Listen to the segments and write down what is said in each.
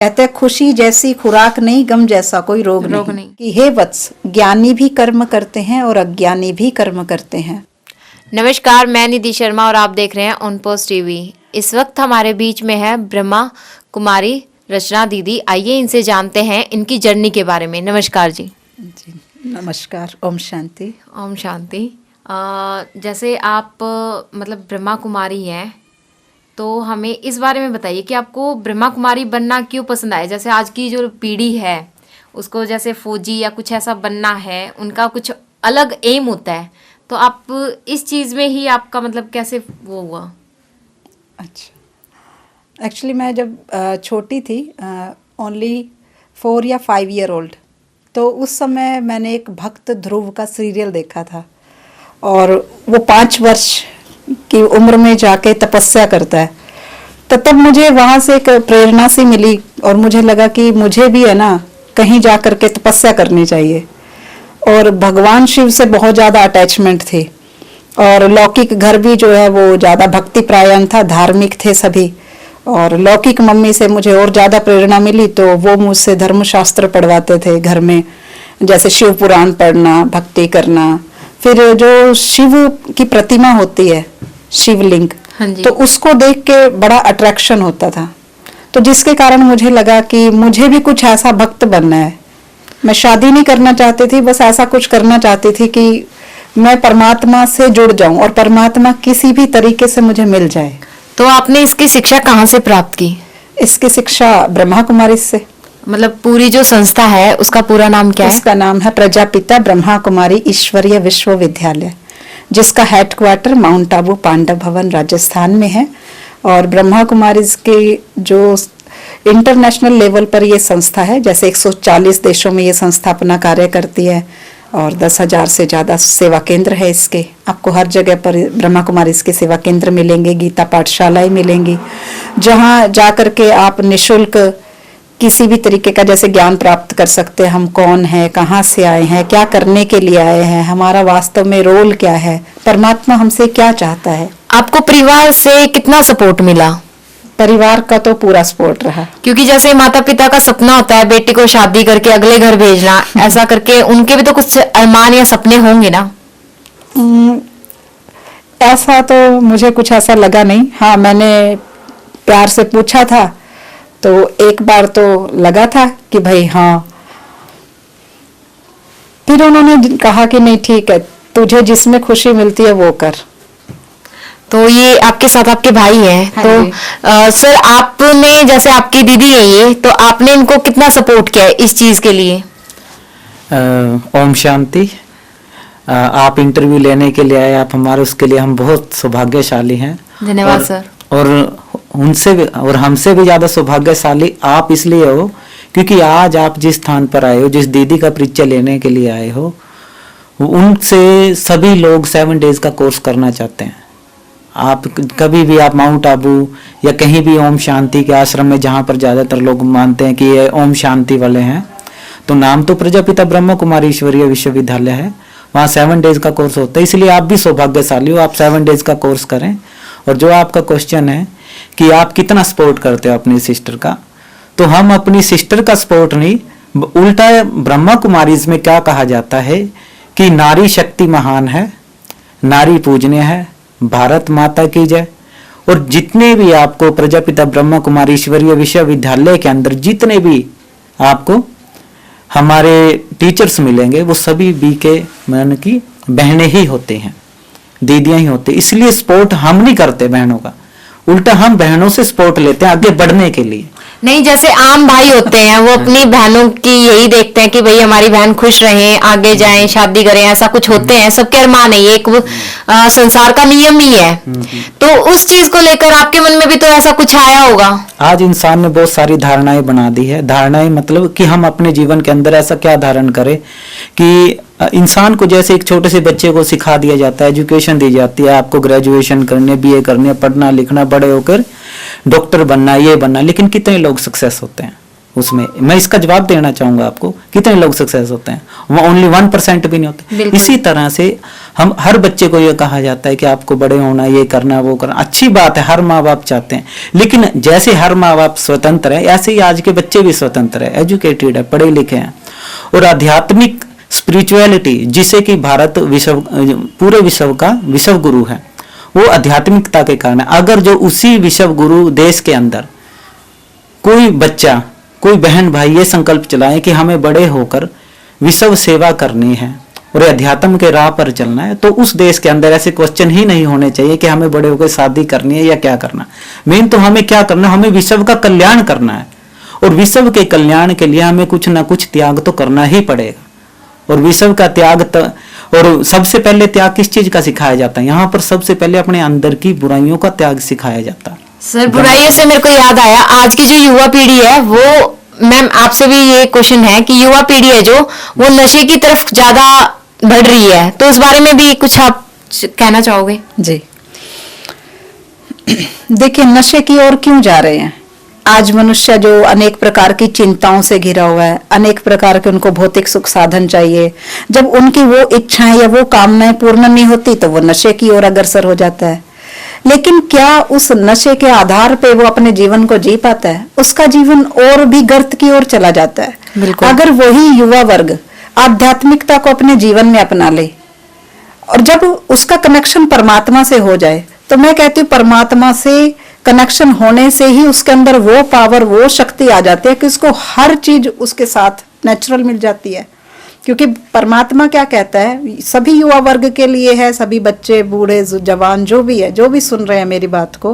कहते हैं खुशी जैसी खुराक नहीं, गम जैसा कोई रोग नहीं। कि हे वत्स, ज्ञानी भी कर्म करते हैं और अज्ञानी भी कर्म करते हैं। नमस्कार, मैं निधि शर्मा और आप देख रहे हैं ऑन पोस्ट टीवी। इस वक्त हमारे बीच में है ब्रह्मा कुमारी रचना दीदी। आइए इनसे जानते हैं इनकी जर्नी के बारे में। नमस्कार जी। जी नमस्कार। ओम शांति। ओम शांति। जैसे आप मतलब ब्रह्मा कुमारी हैं, तो हमें इस बारे में बताइए कि आपको ब्रह्मा कुमारी बनना क्यों पसंद आया। जैसे आज की जो पीढ़ी है उसको जैसे फौजी या कुछ ऐसा बनना है, उनका कुछ अलग एम होता है, तो आप इस चीज़ में ही आपका मतलब कैसे वो हुआ? अच्छा, एक्चुअली मैं जब छोटी थी, ओनली 4 या 5 ईयर ओल्ड, तो उस समय मैंने एक भक्त ध्रुव का सीरियल देखा था और वो 5 वर्ष की उम्र में जाके तपस्या करता है। तो तब मुझे वहाँ से एक प्रेरणा सी मिली और मुझे लगा कि मुझे भी है ना कहीं जा कर के तपस्या करनी चाहिए। और भगवान शिव से बहुत ज़्यादा अटैचमेंट थी और लौकिक घर भी जो है वो ज़्यादा भक्ति प्रायण था, धार्मिक थे सभी। और लौकिक मम्मी से मुझे और ज़्यादा प्रेरणा मिली, तो वो मुझसे धर्मशास्त्र पढ़वाते थे घर में, जैसे शिव पुराण पढ़ना, भक्ति करना। फिर जो शिव की प्रतिमा होती है, शिवलिंग, तो उसको देख के बड़ा अट्रैक्शन होता था। तो जिसके कारण मुझे लगा कि मुझे भी कुछ ऐसा भक्त बनना है। मैं शादी नहीं करना चाहती थी, बस ऐसा कुछ करना चाहती थी कि मैं परमात्मा से जुड़ जाऊं और परमात्मा किसी भी तरीके से मुझे मिल जाए। तो आपने इसकी शिक्षा कहाँ से प्राप्त की? इसकी शिक्षा ब्रह्मा कुमारी से। मतलब पूरी जो संस्था है उसका पूरा नाम क्या है? उसका नाम है प्रजापिता ब्रह्मा कुमारी ईश्वरीय विश्वविद्यालय, जिसका हेडक्वार्टर माउंट आबू पांडव भवन राजस्थान में है। और ब्रह्मा कुमारी के जो इंटरनेशनल लेवल पर ये संस्था है, जैसे 140 देशों में ये संस्था अपना कार्य करती है और 10,000 से ज़्यादा सेवा केंद्र है इसके। आपको हर जगह पर ब्रह्मा कुमारी इसके सेवा केंद्र मिलेंगे, गीता पाठशालाएं मिलेंगी, जहाँ जा कर के आप निःशुल्क किसी भी तरीके का जैसे ज्ञान प्राप्त कर सकते हैं। हम कौन है, कहाँ से आए हैं, क्या करने के लिए आए हैं, हमारा वास्तव में रोल क्या है, परमात्मा हमसे क्या चाहता है। आपको परिवार से कितना सपोर्ट मिला? परिवार का तो पूरा सपोर्ट रहा, क्योंकि जैसे माता पिता का सपना होता है बेटी को शादी करके अगले घर भेजना, ऐसा करके उनके भी तो कुछ अरमान या सपने होंगे ना। ऐसा तो मुझे कुछ ऐसा लगा नहीं। हाँ, मैंने प्यार से पूछा था तो एक बार तो लगा था कि भाई हाँ। फिर उन्होंने कहा कि नहीं ठीक है, तुझे जिसमें खुशी मिलती है वो कर। तो ये आपके साथ आपके भाई हैं। हाँ, तो सर आपने, जैसे आपकी दीदी है ये, तो आपने इनको कितना सपोर्ट किया है इस चीज के लिए? ओम शांति। आप इंटरव्यू लेने के लिए आए, आप हमारे, उसके लिए हम बहुत सौभाग्यशाली हैं। धन्यवाद सर। और उनसे भी और हमसे भी ज्यादा सौभाग्यशाली आप इसलिए हो क्योंकि आज आप जिस स्थान पर आए हो, जिस दीदी का परिचय लेने के लिए आए हो, उनसे सभी लोग 7 डेज का कोर्स करना चाहते हैं। आप कभी भी आप माउंट आबू या कहीं भी ओम शांति के आश्रम में, जहाँ पर ज्यादातर लोग मानते हैं कि ये ओम शांति वाले हैं, तो नाम तो प्रजापिता ब्रह्मा कुमारी ईश्वरीय विश्वविद्यालय है, वहाँ 7 डेज का कोर्स होता है। इसलिए आप भी सौभाग्यशाली हो, आप 7 डेज का कोर्स करें। और जो आपका क्वेश्चन है कि आप कितना सपोर्ट करते हो अपनी सिस्टर का, तो हम अपनी सिस्टर का सपोर्ट नहीं, उल्टा ब्रह्मा कुमारीज में क्या कहा जाता है कि नारी शक्ति महान है, नारी पूजनीय है, भारत माता की जय। और जितने भी आपको प्रजापिता ब्रह्मा कुमारी ईश्वरीय विश्वविद्यालय के अंदर जितने भी आपको हमारे टीचर्स मिलेंगे, वो सभी बीके मन की बहनें ही होते हैं, दीदियां ही होती। इसलिए सपोर्ट हम नहीं करते बहनों का, उल्टा हम बहनों से सपोर्ट लेते हैं आगे बढ़ने के लिए। नहीं, जैसे आम भाई होते हैं वो अपनी बहनों की यही देखते हैं कि भाई हमारी बहन खुश रहे, आगे जाएं, शादी करें, ऐसा कुछ होते हैं, सबके अरमान है, ये एक संसार का नियम ही है। तो उस चीज को लेकर आपके मन में भी तो ऐसा कुछ आया होगा। आज इंसान ने बहुत सारी धारणाएं बना दी है। धारणाएं मतलब कि हम अपने जीवन के अंदर ऐसा क्या धारण करें कि इंसान को जैसे एक छोटे से बच्चे को सिखा दिया जाता है, एजुकेशन दी जाती है, आपको ग्रेजुएशन करने, बीए करने, पढ़ना लिखना, बड़े होकर डॉक्टर बनना, ये बनना, लेकिन कितने लोग सक्सेस होते हैं? उसमें। मैं इसका जवाब देना चाहूंगा आपको, कितने लोग सक्सेस होते हैं, वो ओनली 1% भी नहीं होते। बिल्कुल। इसी तरह से हम हर बच्चे को ये कहा जाता है कि आपको बड़े होना, ये करना, वो करना, अच्छी बात है, हर माँ बाप चाहते हैं, लेकिन जैसे हर माँ बाप स्वतंत्र है, ऐसे ही आज के बच्चे भी स्वतंत्र है, एजुकेटेड है, पढ़े लिखे हैं। और आध्यात्मिक स्पिरिचुअलिटी, जिसे कि भारत विश्व, पूरे विश्व का विश्व गुरु है, वो आध्यात्मिकता के कारण है। अगर जो उसी विश्व गुरु देश के अंदर कोई बच्चा, कोई बहन भाई ये संकल्प चलाए कि हमें बड़े होकर विश्व सेवा करनी है और अध्यात्म के राह पर चलना है, तो उस देश के अंदर ऐसे क्वेश्चन ही नहीं होने चाहिए कि हमें बड़े होकर शादी करनी है या क्या करना। मेन तो हमें क्या करना, हमें विश्व का कल्याण करना है, और विश्व के कल्याण के लिए हमें कुछ ना कुछ त्याग तो करना ही पड़ेगा। और विश्व का त्याग और सबसे पहले त्याग किस चीज का सिखाया जाता है? यहाँ पर सबसे पहले अपने अंदर की बुराइयों का त्याग सिखाया जाता है। सर, बुराइयों से मेरे को याद आया, आज की जो युवा पीढ़ी है वो, मैम आपसे भी ये क्वेश्चन है कि युवा पीढ़ी है जो वो नशे की तरफ ज्यादा बढ़ रही है, तो उस बारे में भी कुछ आप कहना चाहोगे? जी, देखिए नशे की ओर क्यों जा रहे हैं? आज मनुष्य जो अनेक प्रकार की चिंताओं से घिरा हुआ है, अनेक प्रकार के उनको भौतिक सुख साधन चाहिए, जब उनकी वो इच्छाएं या वो कामनाएं पूर्ण नहीं होती तो वो नशे की ओर अग्रसर हो जाता है। लेकिन क्या उस नशे के आधार पे वो अपने जीवन को जी पाता है? उसका जीवन और भी गर्त की ओर चला जाता है। बिल्कुल। अगर वही युवा वर्ग आध्यात्मिकता को अपने जीवन में अपना ले और जब उसका कनेक्शन परमात्मा से हो जाए, तो मैं कहती हूँ परमात्मा से कनेक्शन होने से ही उसके अंदर वो पावर, वो शक्ति आ जाती है कि उसको हर चीज उसके साथ नेचुरल मिल जाती है। क्योंकि परमात्मा क्या कहता है, सभी युवा वर्ग के लिए है, सभी बच्चे, बूढ़े, जवान, जो भी है, जो भी सुन रहे हैं मेरी बात को,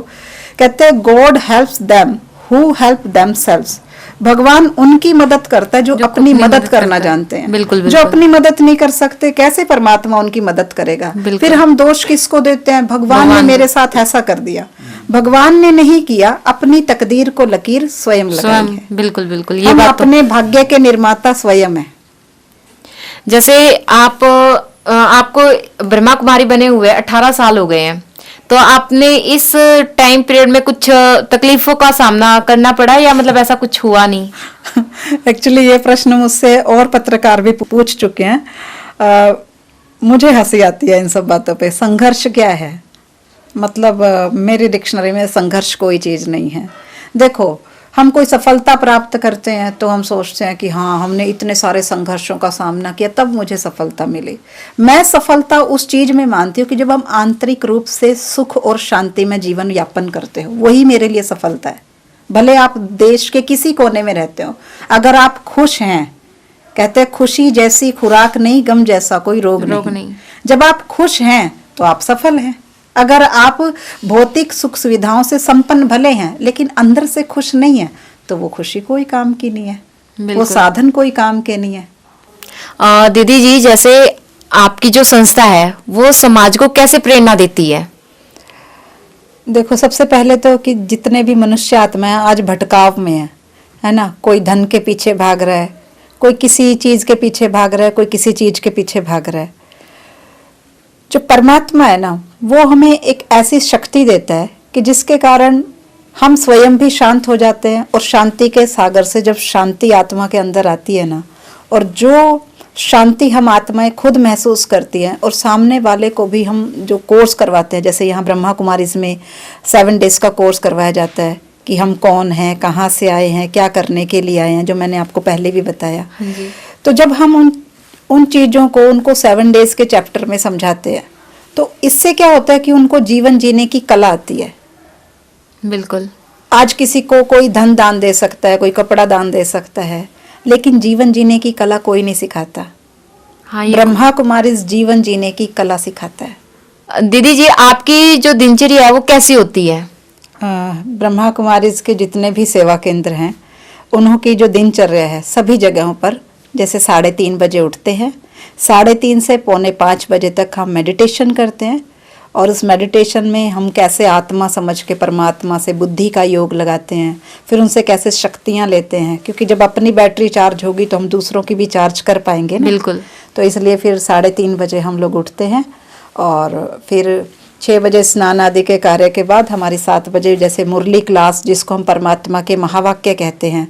कहते हैं God helps them who help themselves. भगवान उनकी मदद करता है जो अपनी मदद करना जानते हैं। बिल्कुल, जो बिल्कुल। अपनी मदद नहीं कर सकते, कैसे परमात्मा उनकी मदद करेगा? बिल्कुल। फिर हम दोष किसको देते हैं? भगवान ने मेरे साथ ऐसा कर दिया। भगवान ने नहीं किया, अपनी तकदीर को लकीर स्वयं लगाई है। बिल्कुल बिल्कुल, ये हम बात तो, अपने भाग्य के निर्माता स्वयं है। जैसे आपको ब्रह्मा कुमारी बने हुए 18 साल हो गए हैं, तो आपने इस टाइम पीरियड में कुछ तकलीफों का सामना करना पड़ा या मतलब ऐसा कुछ हुआ नहीं? एक्चुअली ये प्रश्न मुझसे और पत्रकार भी पूछ चुके हैं। मुझे हंसी आती है इन सब बातों पे। संघर्ष क्या है? मतलब मेरी डिक्शनरी में संघर्ष कोई चीज नहीं है। देखो, हम कोई सफलता प्राप्त करते हैं तो हम सोचते हैं कि हाँ, हमने इतने सारे संघर्षों का सामना किया तब मुझे सफलता मिली। मैं सफलता उस चीज में मानती हूँ कि जब हम आंतरिक रूप से सुख और शांति में जीवन यापन करते हो, वही मेरे लिए सफलता है। भले आप देश के किसी कोने में रहते हो, अगर आप खुश हैं, कहते हैं खुशी जैसी खुराक नहीं, गम जैसा कोई रोग नहीं। जब आप खुश हैं तो आप सफल हैं। अगर आप भौतिक सुख सुविधाओं से संपन्न भले हैं लेकिन अंदर से खुश नहीं है, तो वो खुशी कोई काम की नहीं है, वो साधन कोई काम के नहीं है। दीदी जी, जैसे आपकी जो संस्था है वो समाज को कैसे प्रेरणा देती है? देखो, सबसे पहले तो कि जितने भी मनुष्य आत्माएं आज भटकाव में है ना, कोई धन के पीछे भाग रहा है, कोई किसी चीज के पीछे भाग रहा है, कोई किसी चीज के पीछे भाग रहा है। जो परमात्मा है ना, वो हमें एक ऐसी शक्ति देता है कि जिसके कारण हम स्वयं भी शांत हो जाते हैं, और शांति के सागर से जब शांति आत्मा के अंदर आती है ना, और जो शांति हम आत्माएं खुद महसूस करती हैं, और सामने वाले को भी हम जो कोर्स करवाते हैं, जैसे यहाँ ब्रह्मा कुमारीज में 7 डेज का कोर्स करवाया जाता है कि हम कौन हैं, कहाँ से आए हैं, क्या करने के लिए आए हैं, जो मैंने आपको पहले भी बताया। तो जब हम उन चीज़ों को उनको 7 डेज के चैप्टर में समझाते हैं, तो इससे क्या होता है कि उनको जीवन जीने की कला आती है। बिल्कुल। आज किसी को कोई धन दान दे सकता है, कोई कपड़ा दान दे सकता है, लेकिन जीवन जीने की कला कोई नहीं सिखाता। हाँ, ब्रह्मा कुमारी जीवन जीने की कला सिखाता है। दीदी जी, आपकी जो दिनचर्या है वो कैसी होती है? ब्रह्मा कुमारी के जितने भी सेवा केंद्र हैं, उन्हों की जो दिनचर्या है, सभी जगहों पर जैसे 3:30 बजे उठते हैं, 3:30 से 4:45 बजे तक हम मेडिटेशन करते हैं, और उस मेडिटेशन में हम कैसे आत्मा समझ के परमात्मा से बुद्धि का योग लगाते हैं, फिर उनसे कैसे शक्तियाँ लेते हैं, क्योंकि जब अपनी बैटरी चार्ज होगी तो हम दूसरों की भी चार्ज कर पाएंगे ना। बिल्कुल। तो इसलिए फिर 3:30 बजे हम लोग उठते हैं, और फिर 6 बजे स्नान आदि के कार्य के बाद हमारी 7 बजे जैसे मुरली क्लास, जिसको हम परमात्मा के महावाक्य कहते हैं,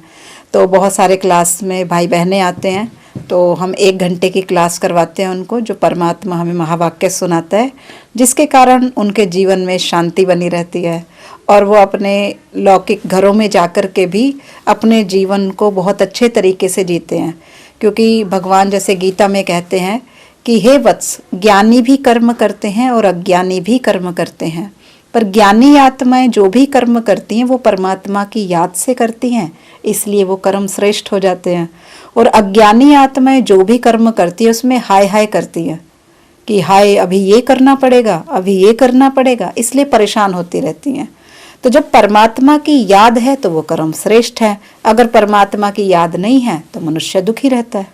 तो बहुत सारे क्लास में भाई बहनें आते हैं, तो हम 1 घंटे की क्लास करवाते हैं उनको, जो परमात्मा हमें महावाक्य सुनाता है, जिसके कारण उनके जीवन में शांति बनी रहती है और वो अपने लौकिक घरों में जाकर के भी अपने जीवन को बहुत अच्छे तरीके से जीते हैं। क्योंकि भगवान जैसे गीता में कहते हैं कि हे वत्स, ज्ञानी भी कर्म करते हैं और अज्ञानी भी कर्म करते हैं, पर ज्ञानी आत्माएं जो भी कर्म करती हैं वो परमात्मा की याद से करती हैं, इसलिए वो कर्म श्रेष्ठ हो जाते हैं। और अज्ञानी आत्माएं जो भी कर्म करती है उसमें हाय हाय करती हैं कि हाय अभी ये करना पड़ेगा, अभी ये करना पड़ेगा, इसलिए परेशान होती रहती हैं। तो जब परमात्मा की याद है तो वो कर्म श्रेष्ठ है, अगर परमात्मा की याद नहीं है तो मनुष्य दुखी रहता है।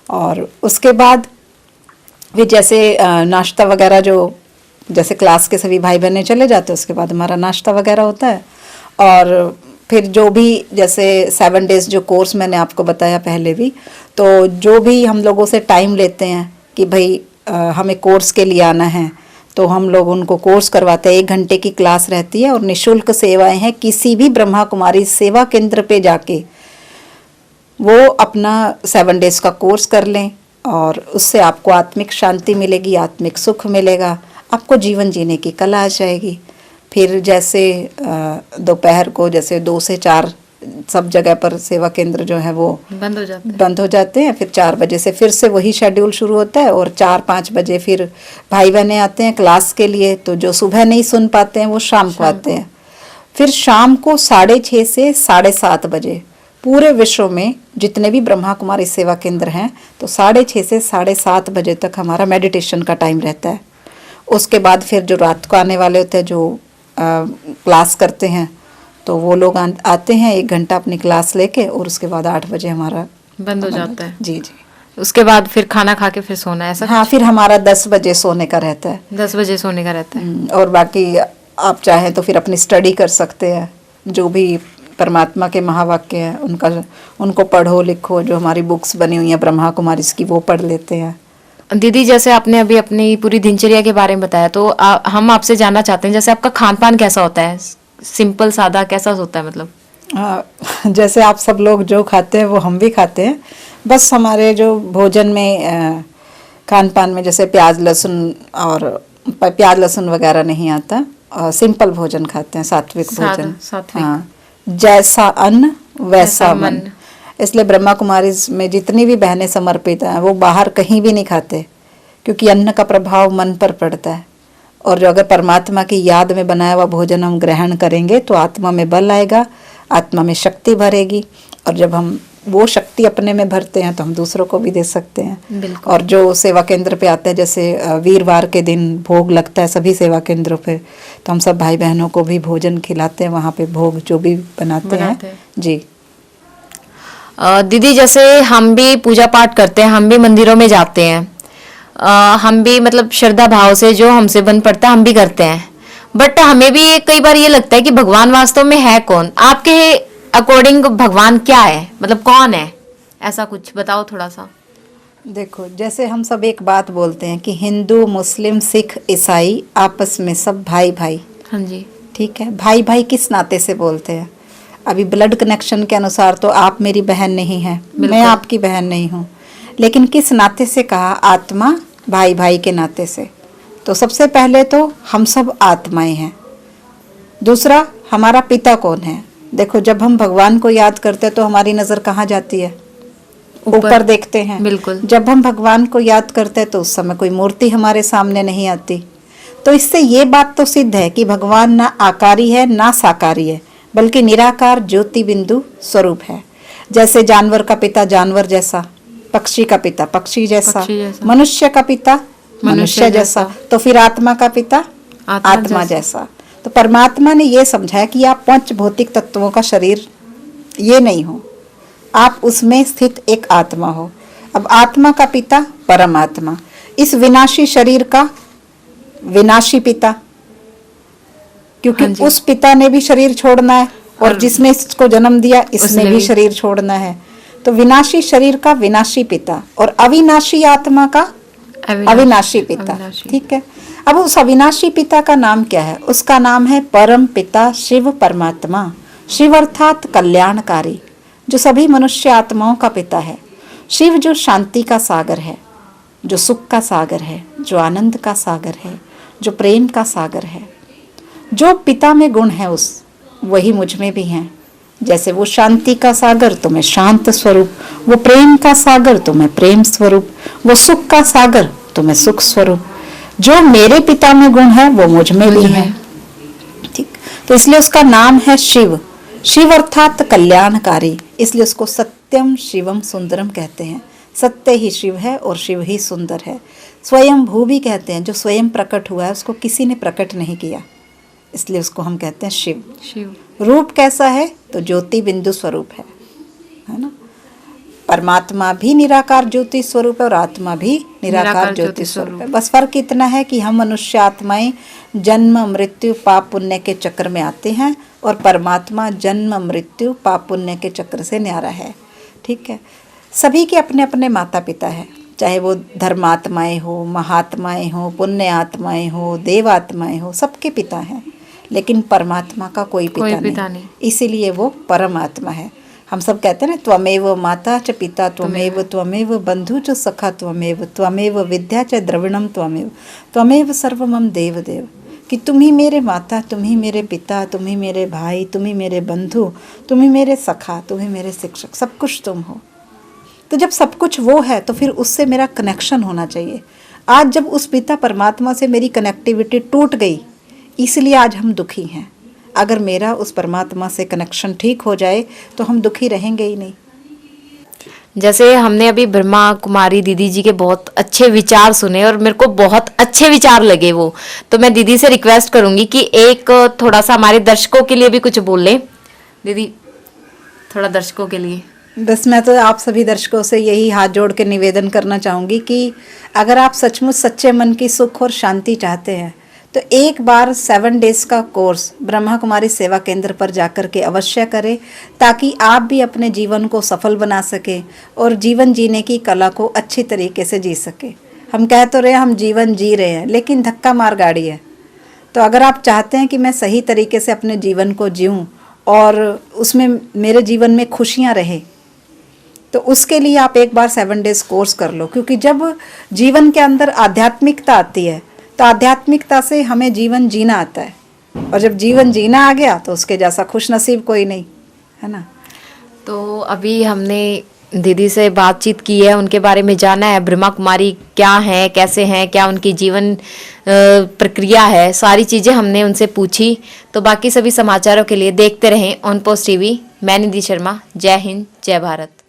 और उसके बाद भी जैसे नाश्ता वगैरह, जो जैसे क्लास के सभी भाई बहनें चले जाते हैं उसके बाद हमारा नाश्ता वगैरह होता है। और फिर जो भी जैसे 7 डेज जो कोर्स मैंने आपको बताया पहले भी, तो जो भी हम लोगों से टाइम लेते हैं कि भाई हमें कोर्स के लिए आना है, तो हम लोग उनको कोर्स करवाते हैं। 1 घंटे की क्लास रहती है और निःशुल्क सेवाएं हैं। किसी भी ब्रह्मा कुमारी सेवा केंद्र पे जाके वो अपना 7 डेज का कोर्स कर लें और उससे आपको आत्मिक शांति मिलेगी, आत्मिक सुख मिलेगा, आपको जीवन जीने की कला आ जाएगी। फिर जैसे दोपहर को जैसे 2 से 4 सब जगह पर सेवा केंद्र जो है वो बंद हो जाते हैं। फिर 4 बजे से फिर से वही शेड्यूल शुरू होता है और 4-5 बजे फिर भाई बहनें आते हैं क्लास के लिए। तो जो सुबह नहीं सुन पाते हैं वो शाम को आते हैं। फिर शाम को 6:30 से 7:30 बजे पूरे विश्व में जितने भी ब्रह्मा कुमारी सेवा केंद्र हैं, तो 6:30 से 7:30 बजे तक हमारा मेडिटेशन का टाइम रहता है। उसके बाद फिर जो रात को आने वाले होते हैं, जो क्लास करते हैं, तो वो लोग आते हैं 1 घंटा अपनी क्लास लेके और उसके बाद 8 बजे हमारा बंद हो जाता है। जी जी। उसके बाद फिर खाना खा के फिर सोना है, ऐसा? हाँ, फिर हमारा 10 बजे सोने का रहता है। 10 बजे सोने का रहता है। और बाकी आप चाहें तो फिर अपनी स्टडी कर सकते हैं, जो भी परमात्मा के महावाक्य हैं उनको पढ़ो लिखो। जो हमारी बुक्स बनी हुई हैं ब्रह्मा कुमारी की, वो पढ़ लेते हैं। दीदी, जैसे आपने अभी अपनी पूरी दिनचर्या के बारे में बताया, तो हम आपसे जानना चाहते हैं जैसे आपका खान पान कैसा होता है? सिंपल सादा कैसा होता है मतलब? जैसे आप सब लोग जो खाते हैं वो हम भी खाते हैं। बस हमारे जो भोजन में खान पान में जैसे प्याज लहसुन वगैरह नहीं आता। सिंपल भोजन खाते हैं, सात्विक भोजन। हाँ, जैसा अन्न वैसा मन। इसलिए ब्रह्मा कुमारी में जितनी भी बहनें समर्पित हैं वो बाहर कहीं भी नहीं खाते, क्योंकि अन्न का प्रभाव मन पर पड़ता है। और जो अगर परमात्मा की याद में बनाया हुआ भोजन हम ग्रहण करेंगे तो आत्मा में बल आएगा, आत्मा में शक्ति भरेगी। और जब हम वो शक्ति अपने में भरते हैं तो हम दूसरों को भी दे सकते हैं। और जो सेवा केंद्र पे आते हैं, जैसे वीरवार के दिन भोग लगता है सभी सेवा केंद्रों पे, तो हम सब भाई बहनों को भी भोजन खिलाते हैं वहाँ पे, भोग जो भी बनाते हैं। जी दीदी, जैसे हम भी पूजा पाठ करते हैं, हम भी मंदिरों में जाते हैं, हम भी मतलब श्रद्धा भाव से जो हमसे बन पड़ता है हम भी करते हैं। बट हमें भी कई बार ये लगता है कि भगवान वास्तव में है कौन? आपके अकॉर्डिंग भगवान क्या है, मतलब कौन है? ऐसा कुछ बताओ थोड़ा सा। देखो, जैसे हम सब एक बात बोलते हैं कि हिंदू मुस्लिम सिख ईसाई आपस में सब भाई भाई। हाँ जी, ठीक है। भाई भाई किस नाते से बोलते हैं? अभी ब्लड कनेक्शन के अनुसार तो आप मेरी बहन नहीं है, मैं आपकी बहन नहीं हूँ, लेकिन किस नाते से कहा? आत्मा भाई भाई के नाते से। तो सबसे पहले तो हम सब आत्माएं हैं। दूसरा, हमारा पिता कौन है? देखो, जब हम भगवान को याद करते हैं तो हमारी नजर कहाँ जाती है? ऊपर देखते हैं। बिल्कुल। जब हम भगवान को याद करते हैं तो उस समय कोई मूर्ति हमारे सामने नहीं आती। तो इससे ये बात तो सिद्ध है कि भगवान ना आकारी है ना साकारी है, बल्कि निराकार ज्योति बिंदु स्वरूप है। जैसे जानवर का पिता जानवर जैसा, पक्षी का पिता पक्षी जैसा, मनुष्य का पिता मनुष्य जैसा, तो फिर आत्मा का पिता आत्मा जैसा। तो परमात्मा ने ये समझाया कि आप 5 भौतिक तत्वों का शरीर ये नहीं हो, आप उसमें स्थित एक आत्मा हो। अब आत्मा का पिता परमात्मा, इस विनाशी शरीर का विनाशी पिता, क्योंकि उस पिता ने भी शरीर छोड़ना है और जिसने इसको जन्म दिया इसने भी शरीर छोड़ना है। तो विनाशी शरीर का विनाशी पिता और अविनाशी आत्मा का अविनाशी पिता। ठीक है। अब उस अविनाशी पिता का नाम क्या है? उसका नाम है परम पिता शिव परमात्मा। शिव अर्थात कल्याणकारी। जो सभी मनुष्य आत्माओं का पिता है। शिव जो शांति का सागर है, जो सुख का सागर है, जो आनंद का सागर है, जो प्रेम का सागर है। जो पिता में गुण है उस वही मुझ में भी हैं। जैसे वो शांति का सागर तो मैं शांत स्वरूप, वो प्रेम का सागर तो मैं प्रेम स्वरूप, वो सुख का सागर तो मैं सुख स्वरूप। जो मेरे पिता में गुण है वो मुझ में भी है। ठीक, तो इसलिए उसका नाम है शिव। शिव अर्थात कल्याणकारी, इसलिए उसको सत्यम शिवम सुंदरम कहते हैं। सत्य ही शिव है और शिव ही सुंदर है। स्वयं भू भी कहते हैं, जो स्वयं प्रकट हुआ है उसको किसी ने प्रकट नहीं किया, इसलिए उसको हम कहते हैं शिव। शिव रूप कैसा है तो ज्योति बिंदु स्वरूप है ना। परमात्मा भी निराकार ज्योति स्वरूप है और आत्मा भी निराकार ज्योति स्वरूप है। बस फर्क इतना है कि हम मनुष्य आत्माएं जन्म मृत्यु पाप पुण्य के चक्र में आते हैं और परमात्मा जन्म मृत्यु पाप पुण्य के चक्र से न्यारा है। ठीक है, सभी के अपने अपने माता पिता है, चाहे वो धर्मात्माएं हो, महात्माएं हो, पुण्य आत्माएं हो, देव आत्माएं हो, सबके पिता हैं। लेकिन परमात्मा का कोई पिता नहीं, इसीलिए वो परमात्मा है। हम सब कहते हैं ना, त्वमेव माता च पिता त्वमेव, त्वमेव बंधु च सखा त्वमेव, त्वमेव विद्या च द्रविणम त्वमेव, त्वमेव सर्वमम देव देव। कि तुम ही मेरे माता, तुम ही मेरे पिता, तुम ही मेरे भाई, तुम ही मेरे बंधु, तुम ही मेरे सखा, तुम ही मेरे शिक्षक, सब कुछ तुम हो। तो जब सब कुछ वो है तो फिर उससे मेरा कनेक्शन होना चाहिए। आज जब उस पिता परमात्मा से मेरी कनेक्टिविटी टूट गई, इसलिए आज हम दुखी हैं। अगर मेरा उस परमात्मा से कनेक्शन ठीक हो जाए तो हम दुखी रहेंगे ही नहीं। जैसे हमने अभी ब्रह्मा कुमारी दीदी जी के बहुत अच्छे विचार सुने और मेरे को बहुत अच्छे विचार लगे वो, तो मैं दीदी से रिक्वेस्ट करूंगी कि एक थोड़ा सा हमारे दर्शकों के लिए भी कुछ बोल लें। दीदी थोड़ा दर्शकों के लिए। बस मैं तो आप सभी दर्शकों से यही हाथ जोड़ के निवेदन करना चाहूँगी कि अगर आप सचमुच सच्चे मन की सुख और शांति चाहते हैं तो एक बार 7 डेज का कोर्स ब्रह्मा कुमारी सेवा केंद्र पर जाकर के अवश्य करें, ताकि आप भी अपने जीवन को सफल बना सकें और जीवन जीने की कला को अच्छी तरीके से जी सकें। हम कह तो रहे हैं हम जीवन जी रहे हैं, लेकिन धक्का मार गाड़ी है। तो अगर आप चाहते हैं कि मैं सही तरीके से अपने जीवन को जीऊँ और उसमें मेरे जीवन में खुशियाँ रहे, तो उसके लिए आप एक बार 7 डेज कोर्स कर लो। क्योंकि जब जीवन के अंदर आध्यात्मिकता आती है तो आध्यात्मिकता से हमें जीवन जीना आता है, और जब जीवन जीना आ गया तो उसके जैसा खुश नसीब कोई नहीं है ना। तो अभी हमने दीदी से बातचीत की है, उनके बारे में जाना है, ब्रह्मा कुमारी क्या है, कैसे हैं, क्या उनकी जीवन प्रक्रिया है, सारी चीज़ें हमने उनसे पूछी। तो बाकी सभी समाचारों के लिए देखते रहें ऑन पोस्ट टीवी। मैं निधि शर्मा। जय हिंद, जय भारत।